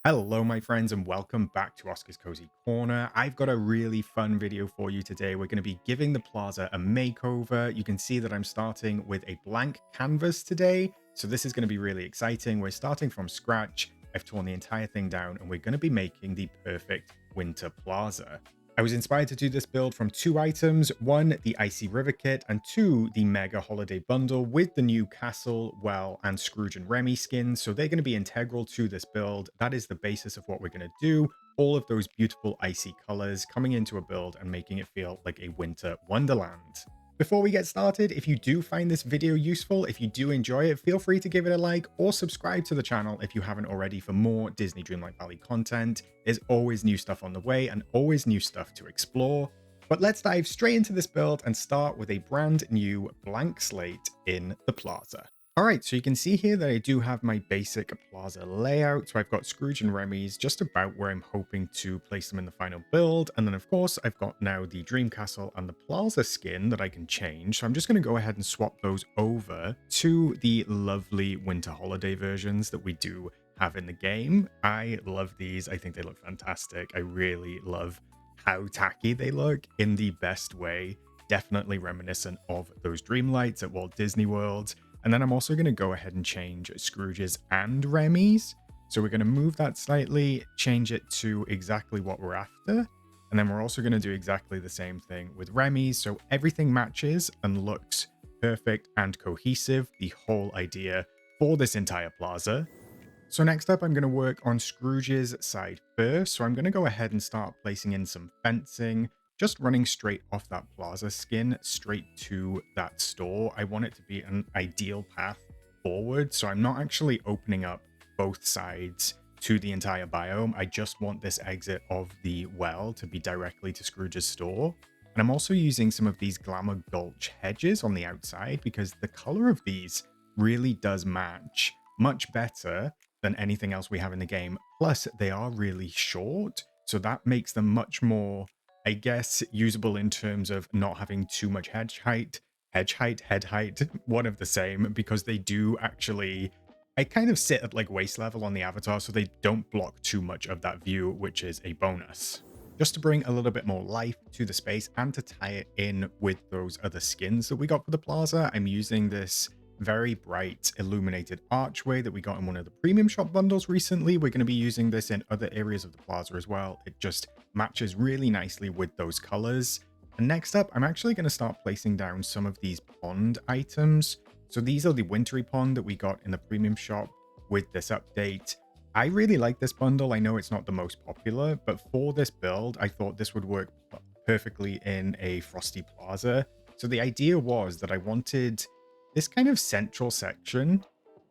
Hello, my friends, and welcome back to Oscar's Cozy Corner. I've got a really fun video for you today. We're going to be giving the plaza a makeover. You can see that I'm starting with a blank canvas today, so this is going to be really exciting. We're starting from scratch. I've torn the entire thing down, and we're going to be making the perfect winter plaza. I was inspired to do this build from two items: one, the Icy River kit, and two, the Mega Holiday Bundle with the new Castle, Well, and Scrooge and Remy skins. So they're going to be integral to this build. That is the basis of what we're going to do. All of those beautiful icy colors coming into a build and making it feel like a winter wonderland. Before we get started, if you do find this video useful, if you do enjoy it, feel free to give it a like or subscribe to the channel if you haven't already for more Disney Dreamlight Valley content. There's always new stuff on the way and always new stuff to explore. But let's dive straight into this build and start with a brand new blank slate in the plaza. All right, so you can see here that I do have my basic plaza layout. So I've got Scrooge and Remy's just about where I'm hoping to place them in the final build. And then of course, I've got now the Dream Castle and the Plaza skin that I can change. So I'm just going to go ahead and swap those over to the lovely winter holiday versions that we do have in the game. I love these. I think they look fantastic. I really love how tacky they look in the best way. Definitely reminiscent of those Dreamlights at Walt Disney World. And then I'm also going to go ahead and change Scrooge's and Remy's. So we're going to move that slightly, change it to exactly what we're after. And then we're also going to do exactly the same thing with Remy's. So everything matches and looks perfect and cohesive, the whole idea for this entire plaza. So next up, I'm going to work on Scrooge's side first. So I'm going to go ahead and start placing in some fencing, just running straight off that plaza skin straight to that store. I want it to be an ideal path forward. So I'm not actually opening up both sides to the entire biome. I just want this exit of the well to be directly to Scrooge's store. And I'm also using some of these Glamour Gulch hedges on the outside because the color of these really does match much better than anything else we have in the game. Plus, they are really short, so that makes them much more, I guess, usable in terms of not having too much head height, head height, one of the same, because they do actually, I kind of sit at like waist level on the avatar, so they don't block too much of that view, which is a bonus. Just to bring a little bit more life to the space and to tie it in with those other skins that we got for the plaza, I'm using this very bright illuminated archway that we got in one of the premium shop bundles recently. We're going to be using this in other areas of the plaza as well. It just matches really nicely with those colors. And next up, I'm actually going to start placing down some of these pond items. So these are the wintry pond that we got in the premium shop with this update. I really like this bundle. I know it's not the most popular, but for this build, I thought this would work perfectly in a frosty plaza. So the idea was that I wanted this kind of central section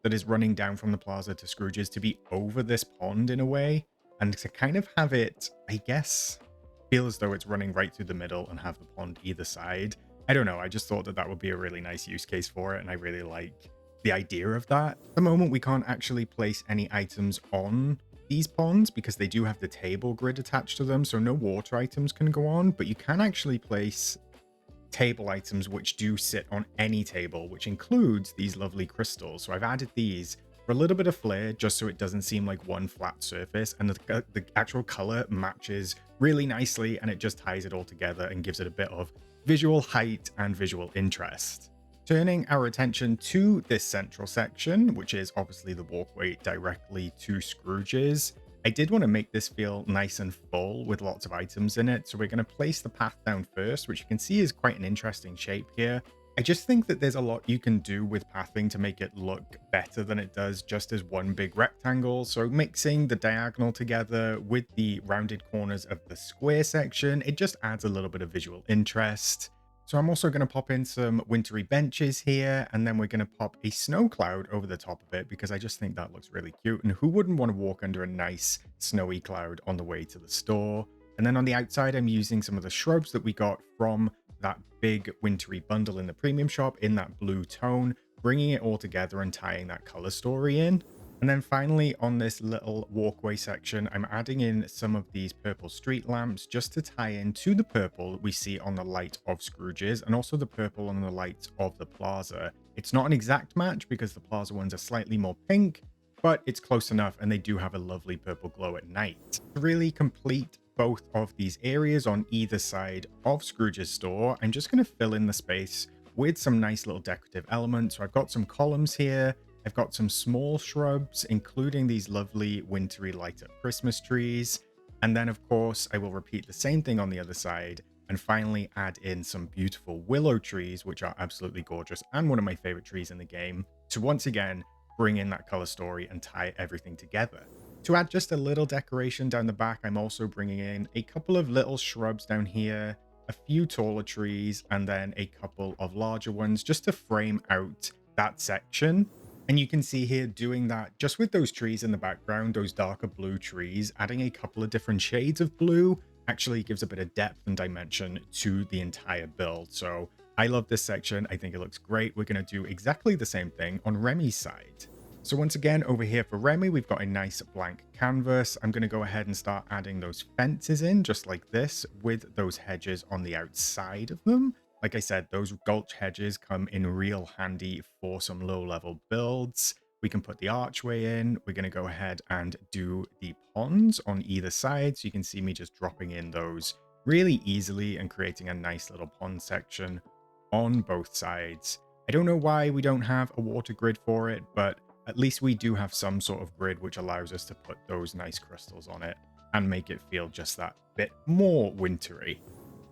that is running down from the plaza to Scrooge's to be over this pond in a way, and to kind of have it, I guess, feel as though it's running right through the middle and have the pond either side. I don't know, I just thought that that would be a really nice use case for it, and I really like the idea of that. At the moment, we can't actually place any items on these ponds because they do have the table grid attached to them, so no water items can go on, but you can actually place table items which do sit on any table, which includes these lovely crystals. So I've added these for a little bit of flair, just so it doesn't seem like one flat surface, and the actual color matches really nicely, and it just ties it all together and gives it a bit of visual height and visual interest. Turning our attention to this central section, which is obviously the walkway directly to Scrooge's, I did want to make this feel nice and full with lots of items in it, so we're going to place the path down first, which you can see is quite an interesting shape here. I just think that there's a lot you can do with pathing to make it look better than it does just as one big rectangle. So mixing the diagonal together with the rounded corners of the square section, it just adds a little bit of visual interest. So I'm also going to pop in some wintry benches here, and then we're going to pop a snow cloud over the top of it because I just think that looks really cute. And who wouldn't want to walk under a nice snowy cloud on the way to the store? And then on the outside, I'm using some of the shrubs that we got from that big wintry bundle in the premium shop in that blue tone, bringing it all together and tying that color story in. And then finally, on this little walkway section, I'm adding in some of these purple street lamps just to tie into the purple that we see on the light of Scrooge's and also the purple on the lights of the plaza. It's not an exact match because the plaza ones are slightly more pink, but it's close enough and they do have a lovely purple glow at night. To really complete both of these areas on either side of Scrooge's store, I'm just going to fill in the space with some nice little decorative elements. So I've got some columns here. I've got some small shrubs, including these lovely wintry light up Christmas trees. And then, of course, I will repeat the same thing on the other side and finally add in some beautiful willow trees, which are absolutely gorgeous and one of my favorite trees in the game, to once again bring in that color story and tie everything together. To add just a little decoration down the back, I'm also bringing in a couple of little shrubs down here, a few taller trees, and then a couple of larger ones just to frame out that section. And you can see here doing that just with those trees in the background, those darker blue trees, adding a couple of different shades of blue actually gives a bit of depth and dimension to the entire build. So I love this section. I think it looks great. We're going to do exactly the same thing on Remy's side. So once again, over here for Remy, we've got a nice blank canvas. I'm going to go ahead and start adding those fences in just like this with those hedges on the outside of them. Like I said, those gulch hedges come in real handy for some low-level builds. We can put the archway in. We're going to go ahead and do the ponds on either side. So you can see me just dropping in those really easily and creating a nice little pond section on both sides. I don't know why we don't have a water grid for it, but at least we do have some sort of grid which allows us to put those nice crystals on it and make it feel just that bit more wintry.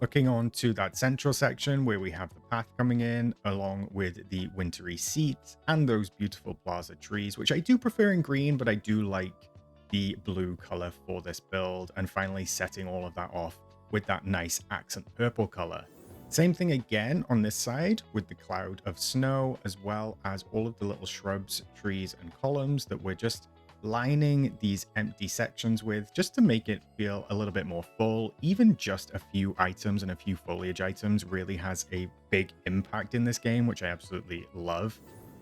Looking on to that central section where we have the path coming in along with the wintry seats and those beautiful Plaza trees, which I do prefer in green, but I do like the blue color for this build. And finally setting all of that off with that nice accent purple color. Same thing again on this side with the cloud of snow, as well as all of the little shrubs, trees, and columns that we're just lining these empty sections with, just to make it feel a little bit more full. Even just a few items and a few foliage items really has a big impact in this game, which I absolutely love.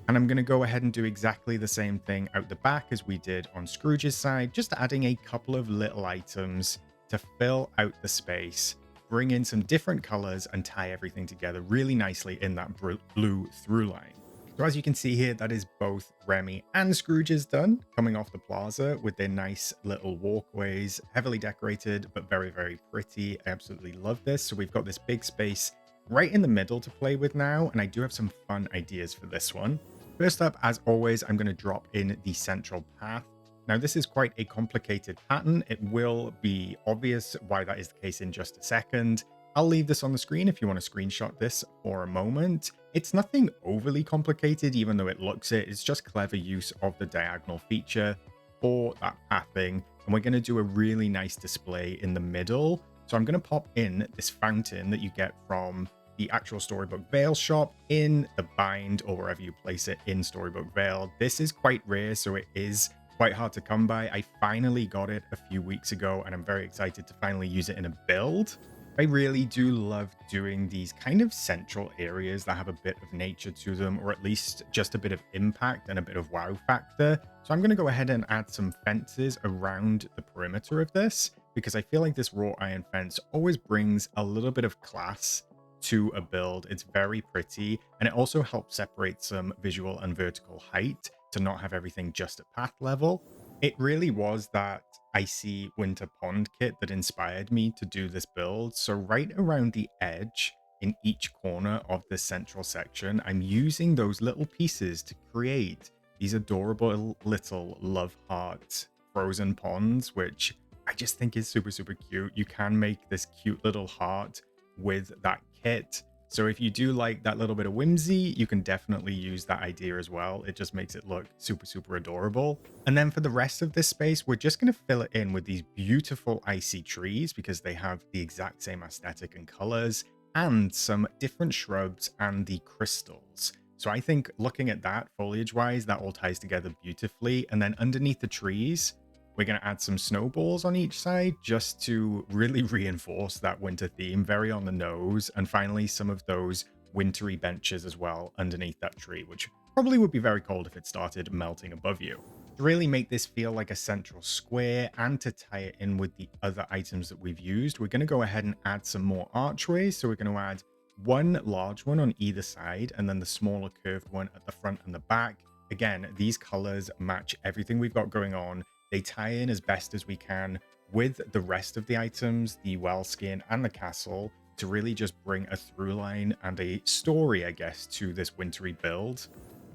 And I'm going to go ahead and do exactly the same thing out the back as we did on Scrooge's side, just adding a couple of little items to fill out the space, bring in some different colors, and tie everything together really nicely in that blue through line. So as you can see here, that is both Remy and Scrooge's done, coming off the plaza with their nice little walkways, heavily decorated, but very, very pretty. I absolutely love this. So we've got this big space right in the middle to play with now, and I do have some fun ideas for this one. First up, as always, I'm going to drop in the central path. Now, this is quite a complicated pattern. It will be obvious why that is the case in just a second. I'll leave this on the screen if you want to screenshot this for a moment. It's nothing overly complicated, even though it looks it. It's just clever use of the diagonal feature for that pathing. And we're going to do a really nice display in the middle. So I'm going to pop in this fountain that you get from the actual Storybook Vale shop in the bind, or wherever you place it in Storybook Vale. This is quite rare, so it is quite hard to come by. I finally got it a few weeks ago, and I'm very excited to finally use it in a build. I really do love doing these kind of central areas that have a bit of nature to them, or at least just a bit of impact and a bit of wow factor. So I'm going to go ahead and add some fences around the perimeter of this, because I feel like this wrought iron fence always brings a little bit of class to a build. It's very pretty, and it also helps separate some visual and vertical height to not have everything just at path level. It really was that icy winter pond kit that inspired me to do this build. So right around the edge in each corner of this central section, I'm using those little pieces to create these adorable little love heart frozen ponds, which I just think is super, super cute. You can make this cute little heart with that kit. So if you do like that little bit of whimsy, you can definitely use that idea as well. It just makes it look super, super adorable. And then for the rest of this space, we're just going to fill it in with these beautiful icy trees because they have the exact same aesthetic and colors, and some different shrubs and the crystals. So I think looking at that foliage wise, that all ties together beautifully. And then underneath the trees, we're going to add some snowballs on each side just to really reinforce that winter theme, very on the nose. And finally, some of those wintry benches as well underneath that tree, which probably would be very cold if it started melting above you. To really make this feel like a central square and to tie it in with the other items that we've used, we're going to go ahead and add some more archways. So we're going to add one large one on either side and then the smaller curved one at the front and the back. Again, these colors match everything we've got going on. They tie in as best as we can with the rest of the items, the well skin and the castle, to really just bring a through line and a story, I guess, to this wintry build.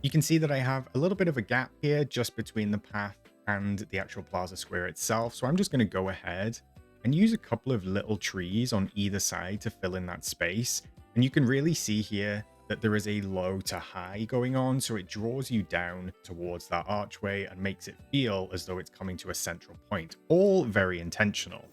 You can see that I have a little bit of a gap here just between the path and the actual plaza square itself. So I'm just going to go ahead and use a couple of little trees on either side to fill in that space. And you can really see here that there is a low to high going on. So it draws you down towards that archway and makes it feel as though it's coming to a central point. All very intentional.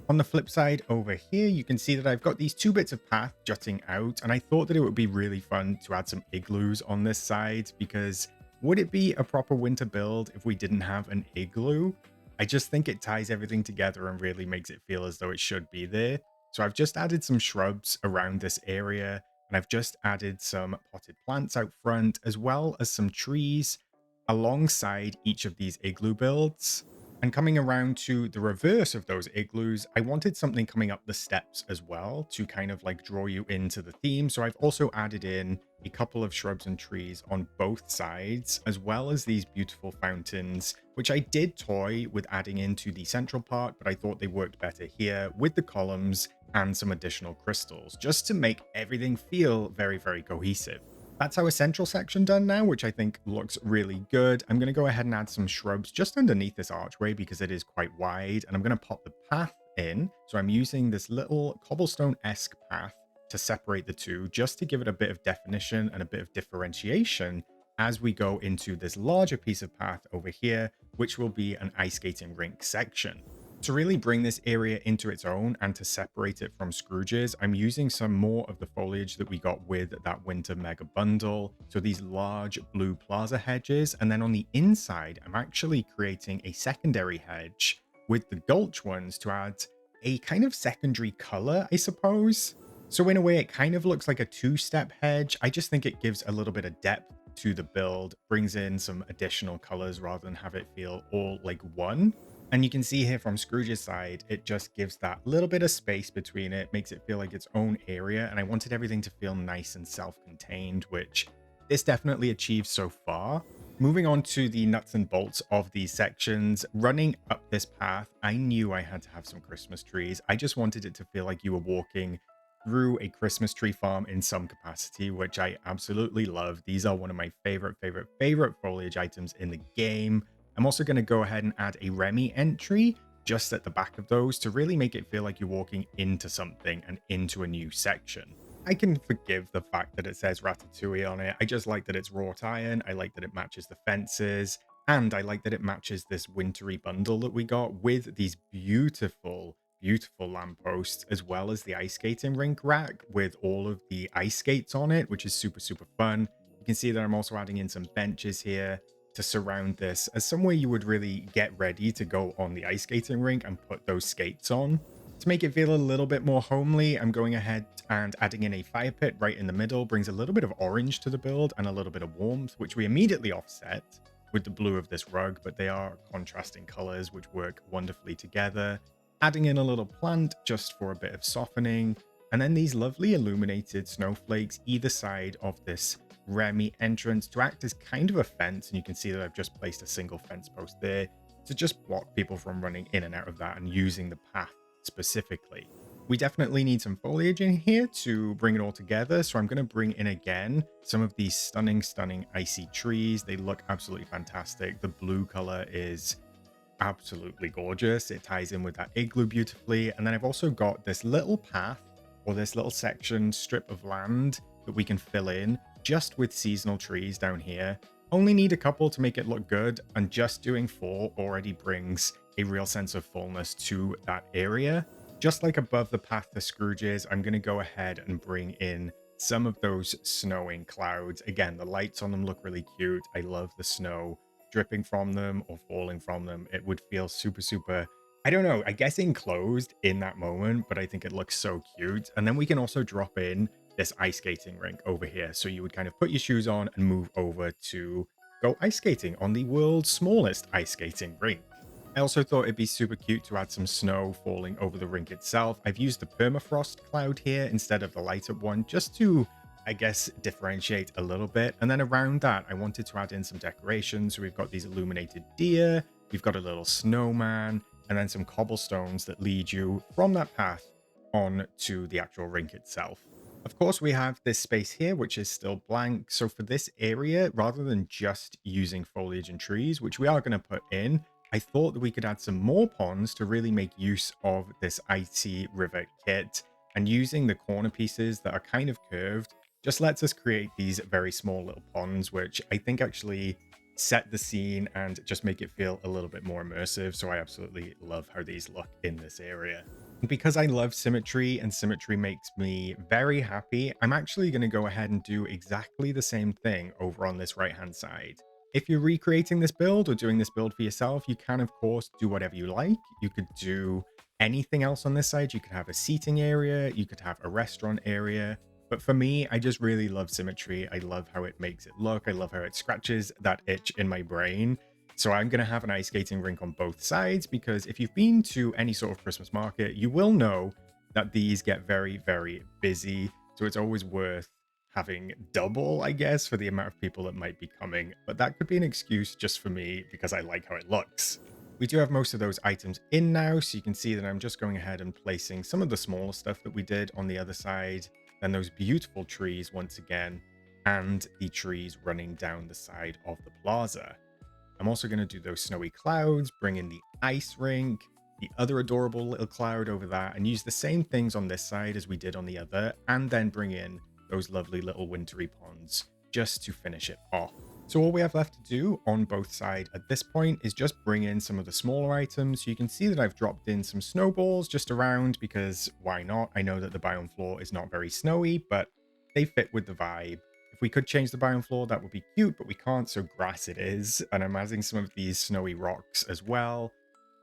On the flip side over here, you can see that I've got these two bits of path jutting out, and I thought that it would be really fun to add some igloos on this side, because would it be a proper winter build if we didn't have an igloo? I just think it ties everything together and really makes it feel as though it should be there. So I've just added some shrubs around this area, and I've just added some potted plants out front, as well as some trees alongside each of these igloo builds. And coming around to the reverse of those igloos, I wanted something coming up the steps as well to kind of like draw you into the theme. So I've also added in a couple of shrubs and trees on both sides, as well as these beautiful fountains, which I did toy with adding into the central part, but I thought they worked better here with the columns and some additional crystals, just to make everything feel very, very cohesive. That's our central section done now, which I think looks really good. I'm going to go ahead and add some shrubs just underneath this archway because it is quite wide, and I'm going to pop the path in. So I'm using this little cobblestone-esque path to separate the two, just to give it a bit of definition and a bit of differentiation as we go into this larger piece of path over here, which will be an ice skating rink section. To really bring this area into its own and to separate it from Scrooge's, I'm using some more of the foliage that we got with that winter mega bundle. So these large blue plaza hedges. And then on the inside, I'm actually creating a secondary hedge with the gulch ones to add a kind of secondary color, I suppose. So in a way, it kind of looks like a two-step hedge. I just think it gives a little bit of depth to the build, brings in some additional colors rather than have it feel all like one. And you can see here from Scrooge's side, it just gives that little bit of space between it, makes it feel like its own area. And I wanted everything to feel nice and self-contained, which this definitely achieves so far. Moving on to the nuts and bolts of these sections, running up this path, I knew I had to have some Christmas trees. I just wanted it to feel like you were walking through a Christmas tree farm in some capacity, which I absolutely love. These are one of my favorite foliage items in the game. I'm also going to go ahead and add a Remy entry just at the back of those to really make it feel like you're walking into something and into a new section. I can forgive the fact that it says Ratatouille on it. I just like that it's wrought iron. I like that it matches the fences. And I like that it matches this wintry bundle that we got with these beautiful lampposts, as well as the ice skating rink rack with all of the ice skates on it, which is super fun. You can see that I'm also adding in some benches here to surround this as somewhere you would really get ready to go on the ice skating rink and put those skates on. To make it feel a little bit more homely, I'm going ahead and adding in a fire pit right in the middle, brings a little bit of orange to the build and a little bit of warmth, which we immediately offset with the blue of this rug, but they are contrasting colors which work wonderfully together. Adding in a little plant just for a bit of softening, and then these lovely illuminated snowflakes either side of this Remy entrance to act as kind of a fence. And you can see that I've just placed a single fence post there to just block people from running in and out of that and using the path specifically. We definitely need some foliage in here to bring it all together. So I'm going to bring in again some of these stunning icy trees. They look absolutely fantastic. The blue color is absolutely gorgeous. It ties in with that igloo beautifully. And then I've also got this little path or this little section strip of land that we can fill in just with seasonal trees down here. Only need a couple to make it look good, and just doing 4 already brings a real sense of fullness to that area. Just like above the path to Scrooge's, I'm going to go ahead and bring in some of those snowing clouds. Again, the lights on them look really cute. I love the snow dripping from them or falling from them. It would feel super, I don't know, I guess enclosed in that moment, but I think it looks so cute. And then we can also drop in this ice skating rink over here. So you would kind of put your shoes on and move over to go ice skating on the world's smallest ice skating rink. I also thought it'd be super cute to add some snow falling over the rink itself. I've used the permafrost cloud here instead of the light up one, just to, I guess, differentiate a little bit. And then around that, I wanted to add in some decorations. So we've got these illuminated deer, we've got a little snowman, and then some cobblestones that lead you from that path on to the actual rink itself. Of course, we have this space here, which is still blank. So for this area, rather than just using foliage and trees, which we are going to put in, I thought that we could add some more ponds to really make use of this icy river kit. And using the corner pieces that are kind of curved just lets us create these very small little ponds, which I think actually set the scene and just make it feel a little bit more immersive. So I absolutely love how these look in this area. Because I love symmetry and symmetry makes me very happy, I'm actually going to go ahead and do exactly the same thing over on this right hand side. If you're recreating this build or doing this build for yourself, you can of course do whatever you like. You could do anything else on this side. You could have a seating area, you could have a restaurant area. But for me, I just really love symmetry. I love how it makes it look. I love how it scratches that itch in my brain. So I'm going to have an ice skating rink on both sides because if you've been to any sort of Christmas market, you will know that these get very, very busy. So it's always worth having double, I guess, for the amount of people that might be coming. But that could be an excuse just for me because I like how it looks. We do have most of those items in now, so you can see that I'm just going ahead and placing some of the smaller stuff that we did on the other side. Then those beautiful trees once again, and the trees running down the side of the plaza. I'm also going to do those snowy clouds, bring in the ice rink, the other adorable little cloud over that, and use the same things on this side as we did on the other, and then bring in those lovely little wintry ponds just to finish it off. So all we have left to do on both sides at this point is just bring in some of the smaller items. So you can see that I've dropped in some snowballs just around because why not? I know that the biome floor is not very snowy, but they fit with the vibe. If we could change the biome floor, that would be cute, but we can't, so grass it is. And I'm adding some of these snowy rocks as well,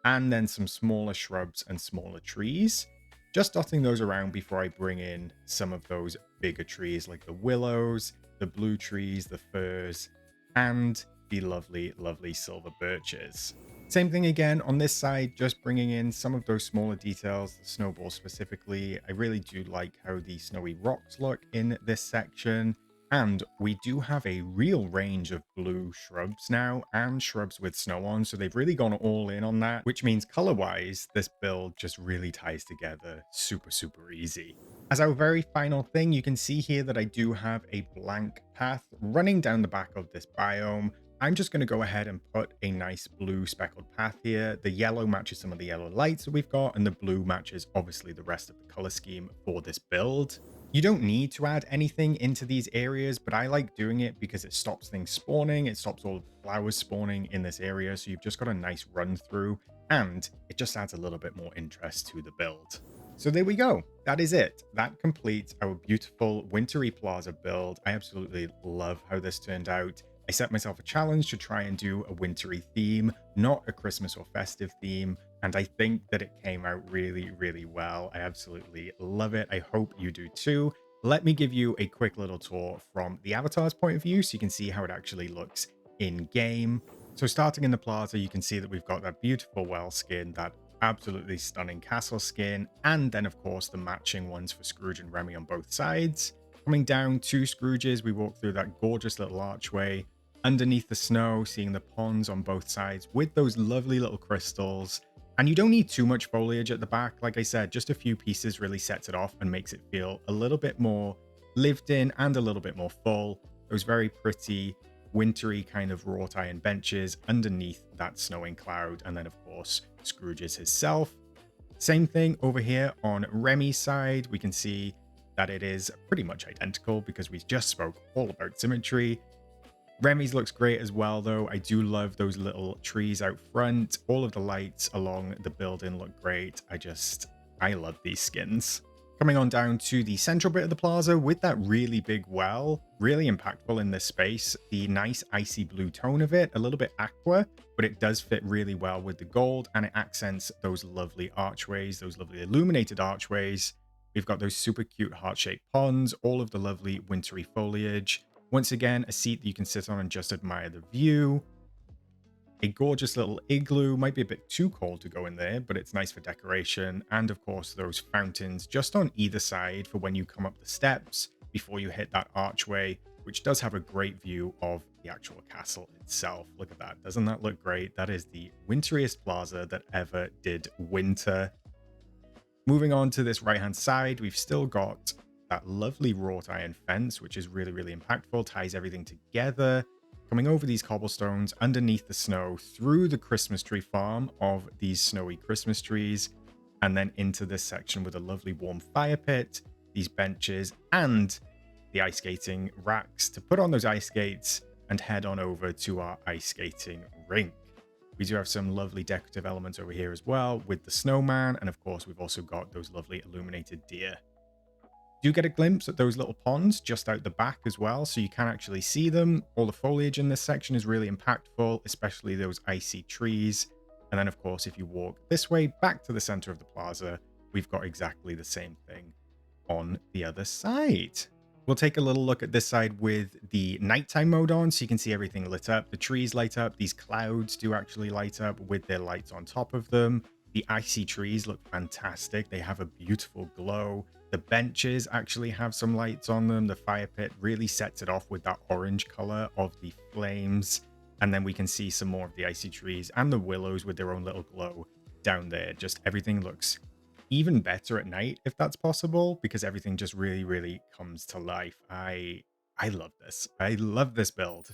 and then some smaller shrubs and smaller trees. Just dotting those around before I bring in some of those bigger trees like the willows, the blue trees, the firs, and the lovely, lovely silver birches. Same thing again on this side, just bringing in some of those smaller details, the snowballs specifically. I really do like how the snowy rocks look in this section. And we do have a real range of blue shrubs now and shrubs with snow on. So they've really gone all in on that, which means color-wise, this build just really ties together super, super easy. As our very final thing, you can see here that I do have a blank path running down the back of this biome. I'm just going to go ahead and put a nice blue speckled path here. The yellow matches some of the yellow lights that we've got, and the blue matches obviously the rest of the color scheme for this build. You don't need to add anything into these areas, but I like doing it because it stops things spawning. It stops all the flowers spawning in this area. So you've just got a nice run through and it just adds a little bit more interest to the build. So there we go. That is it. That completes our beautiful wintry plaza build. I absolutely love how this turned out. I set myself a challenge to try and do a wintry theme, not a Christmas or festive theme. And I think that it came out really, really well. I absolutely love it. I hope you do too. Let me give you a quick little tour from the avatar's point of view so you can see how it actually looks in game. So starting in the plaza, you can see that we've got that beautiful well skin, that absolutely stunning castle skin, and then of course the matching ones for Scrooge and Remy on both sides. Coming down to Scrooge's, we walk through that gorgeous little archway. Underneath the snow, seeing the ponds on both sides with those lovely little crystals. And you don't need too much foliage at the back. Like I said, just a few pieces really sets it off and makes it feel a little bit more lived in and a little bit more full. Those very pretty, wintry kind of wrought iron benches underneath that snowing cloud. And then, of course, Scrooge's himself. Same thing over here on Remy's side. We can see that it is pretty much identical because we just spoke all about symmetry. Remy's looks great as well, though. I do love those little trees out front. All of the lights along the building look great. I love these skins. Coming on down to the central bit of the plaza with that really big well, really impactful in this space. The nice icy blue tone of it, a little bit aqua, but it does fit really well with the gold and it accents those lovely archways, those lovely illuminated archways. We've got those super cute heart-shaped ponds, all of the lovely wintry foliage. Once again, a seat that you can sit on and just admire the view. A gorgeous little igloo, might be a bit too cold to go in there, but it's nice for decoration. And of course, those fountains just on either side for when you come up the steps. before you hit that archway, which does have a great view of the actual castle itself. Look at that. Doesn't that look great? That is the winteriest plaza that ever did winter. Moving on to this right-hand side, we've still got that lovely wrought iron fence, which is really, really impactful, ties everything together. Coming over these cobblestones, underneath the snow, through the Christmas tree farm of these snowy Christmas trees, and then into this section with a lovely warm fire pit, these benches, and the ice skating racks to put on those ice skates and head on over to our ice skating rink. We do have some lovely decorative elements over here as well with the snowman. And of course, we've also got those lovely illuminated deer. Do get a glimpse at those little ponds just out the back as well. So you can actually see them. All the foliage in this section is really impactful, especially those icy trees. And then of course, if you walk this way back to the center of the plaza, we've got exactly the same thing on the other side. We'll take a little look at this side with the nighttime mode on, so you can see everything lit up. The trees light up. These clouds do actually light up with their lights on top of them. The icy trees look fantastic. They have a beautiful glow. The benches actually have some lights on them. The fire pit really sets it off with that orange color of the flames. And then we can see some more of the icy trees and the willows with their own little glow down there. Just everything looks even better at night if that's possible, because everything just really comes to life. I love this. I love this build.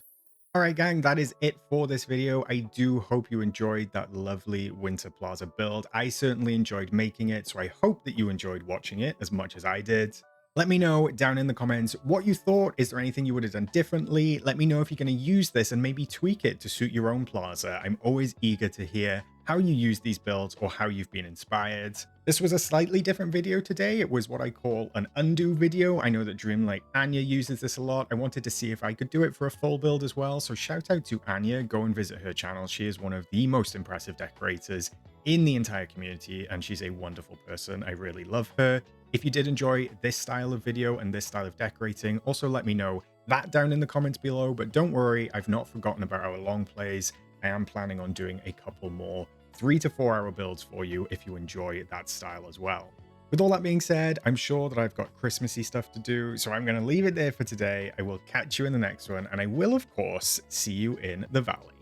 All right, gang, that is it for this video. I do hope you enjoyed that lovely Winter Plaza build. I certainly enjoyed making it, so I hope that you enjoyed watching it as much as I did. Let me know down in the comments what you thought. Is there anything you would have done differently? Let me know if you're going to use this and maybe tweak it to suit your own plaza. I'm always eager to hear how you use these builds or how you've been inspired. This was a slightly different video today. It was what I call an undo video. I know that Dreamlight Anya uses this a lot. I wanted to see if I could do it for a full build as well. So shout out to Anya. Go and visit her channel. She is one of the most impressive decorators in the entire community, and she's a wonderful person. I really love her. If you did enjoy this style of video and this style of decorating, also let me know that down in the comments below. But don't worry, I've not forgotten about our long plays. I am planning on doing a couple more 3 to 4 hour builds for you if you enjoy that style as well. With all that being said, I'm sure that I've got Christmassy stuff to do, so I'm going to leave it there for today. I will catch you in the next one, and I will, of course, see you in the valley.